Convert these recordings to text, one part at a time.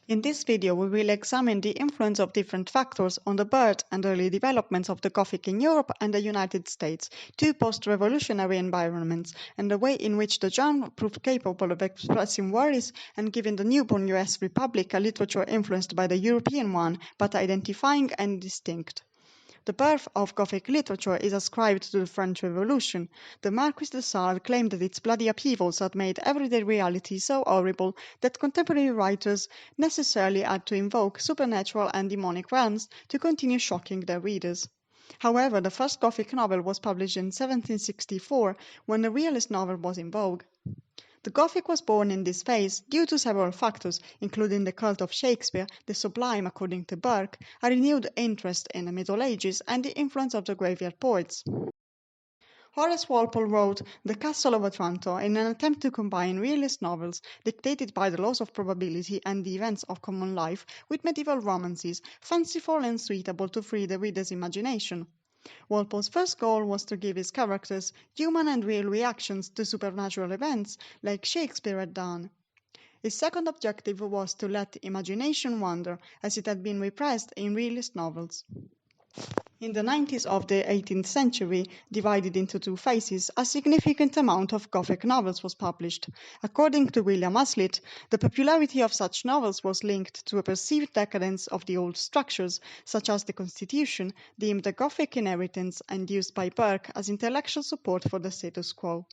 In this video, we will examine the influence of different factors on the birth and early developments of the Gothic in Europe and the United States, two post-revolutionary environments, and the way in which the genre proved capable of expressing worries and giving the newborn US Republic a literature influenced by the European one, but identifying and distinct. The birth of Gothic literature is ascribed to the French Revolution. The Marquis de Sade claimed that its bloody upheavals had made everyday reality so horrible that contemporary writers necessarily had to invoke supernatural and demonic realms to continue shocking their readers. However, the first Gothic novel was published in 1764, when the realist novel was in vogue. The Gothic was born in this phase due to several factors, including the cult of Shakespeare, the sublime according to Burke, a renewed interest in the Middle Ages, and the influence of the graveyard poets. Horace Walpole wrote The Castle of Otranto in an attempt to combine realist novels dictated by the laws of probability and the events of common life with medieval romances, fanciful and suitable to free the reader's imagination. Walpole's first goal was to give his characters human and real reactions to supernatural events, like Shakespeare had done. His second objective was to let imagination wander, as it had been repressed in realist novels. In the 90s of the 18th century, divided into two phases, a significant amount of Gothic novels was published. According to William Hazlitt, the popularity of such novels was linked to a perceived decadence of the old structures, such as the Constitution, deemed a Gothic inheritance and used by Burke as intellectual support for the status quo.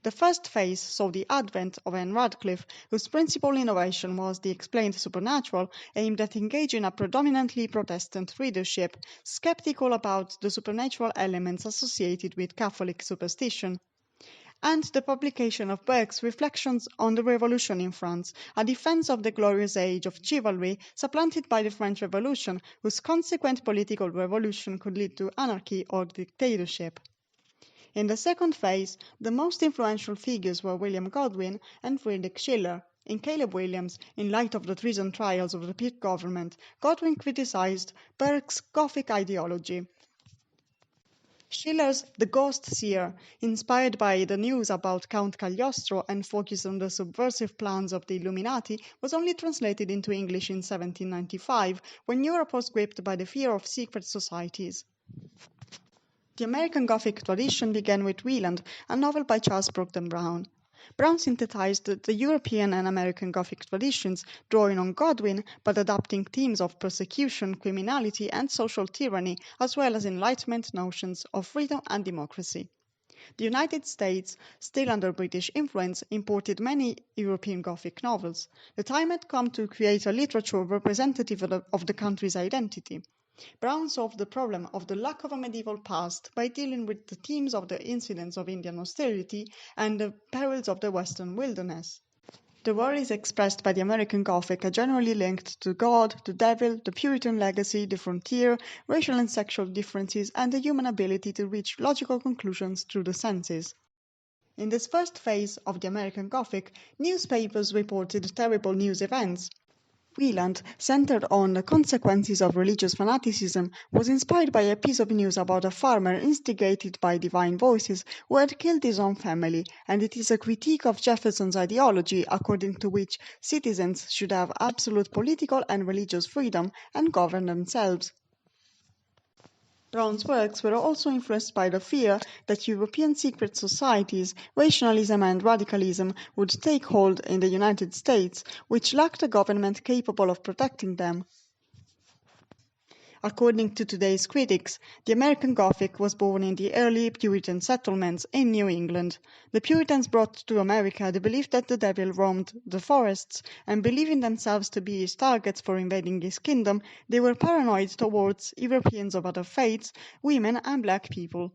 The first phase saw the advent of Anne Radcliffe, whose principal innovation was the explained supernatural, aimed at engaging a predominantly Protestant readership, skeptical about the supernatural elements associated with Catholic superstition, and the publication of Burke's Reflections on the Revolution in France, a defense of the glorious age of chivalry supplanted by the French Revolution, whose consequent political revolution could lead to anarchy or dictatorship. In the second phase, the most influential figures were William Godwin and Friedrich Schiller. In Caleb Williams, in light of the treason trials of the Pitt government, Godwin criticized Burke's Gothic ideology. Schiller's The Ghost Seer, inspired by the news about Count Cagliostro and focused on the subversive plans of the Illuminati, was only translated into English in 1795, when Europe was gripped by the fear of secret societies. The American Gothic tradition began with Wieland, a novel by Charles Brockden Brown. Brown synthesized the European and American Gothic traditions, drawing on Godwin, but adapting themes of persecution, criminality, and social tyranny, as well as Enlightenment notions of freedom and democracy. The United States, still under British influence, imported many European Gothic novels. The time had come to create a literature representative of the country's identity. Brown solved the problem of the lack of a medieval past by dealing with the themes of the incidents of Indian austerity and the perils of the Western wilderness. The worries expressed by the American Gothic are generally linked to God, the devil, the Puritan legacy, the frontier, racial and sexual differences, and the human ability to reach logical conclusions through the senses. In this first phase of the American Gothic, newspapers reported terrible news events. Wieland, centered on the consequences of religious fanaticism, was inspired by a piece of news about a farmer instigated by divine voices who had killed his own family, and it is a critique of Jefferson's ideology according to which citizens should have absolute political and religious freedom and govern themselves. Brown's works were also influenced by the fear that European secret societies, rationalism and radicalism would take hold in the United States, which lacked a government capable of protecting them. According to today's critics, the American Gothic was born in the early Puritan settlements in New England. The Puritans brought to America the belief that the devil roamed the forests, and believing themselves to be his targets for invading his kingdom, they were paranoid towards Europeans of other faiths, women, and black people.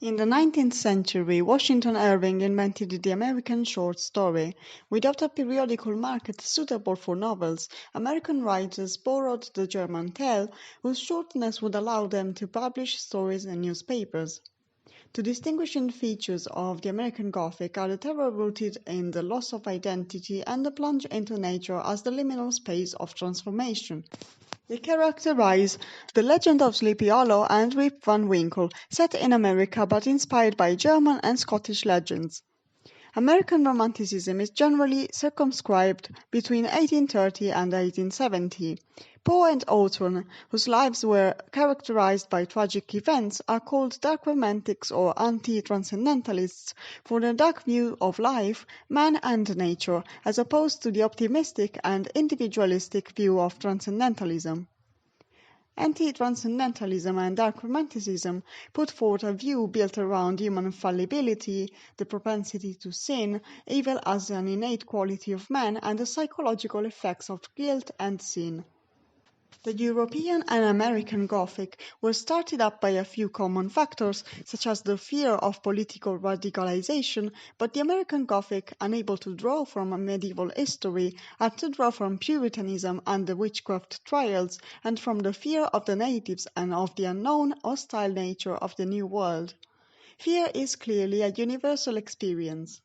In the 19th century, Washington Irving invented the American short story. Without a periodical market suitable for novels, American writers borrowed the German tale, whose shortness would allow them to publish stories in newspapers. Two distinguishing features of the American Gothic are the terror rooted in the loss of identity and the plunge into nature as the liminal space of transformation. They characterize The Legend of Sleepy Hollow and Rip Van Winkle, set in America but inspired by German and Scottish legends. American Romanticism is generally circumscribed between 1830 and 1870. Poe and Autumn, whose lives were characterized by tragic events, are called dark romantics or anti-transcendentalists for their dark view of life, man and nature, as opposed to the optimistic and individualistic view of transcendentalism. Anti-transcendentalism and dark romanticism put forth a view built around human fallibility, the propensity to sin, evil as an innate quality of man, and the psychological effects of guilt and sin. The European and American Gothic were started up by a few common factors, such as the fear of political radicalization, but the American Gothic, unable to draw from medieval history, had to draw from Puritanism and the witchcraft trials, and from the fear of the natives and of the unknown, hostile nature of the New World. Fear is clearly a universal experience.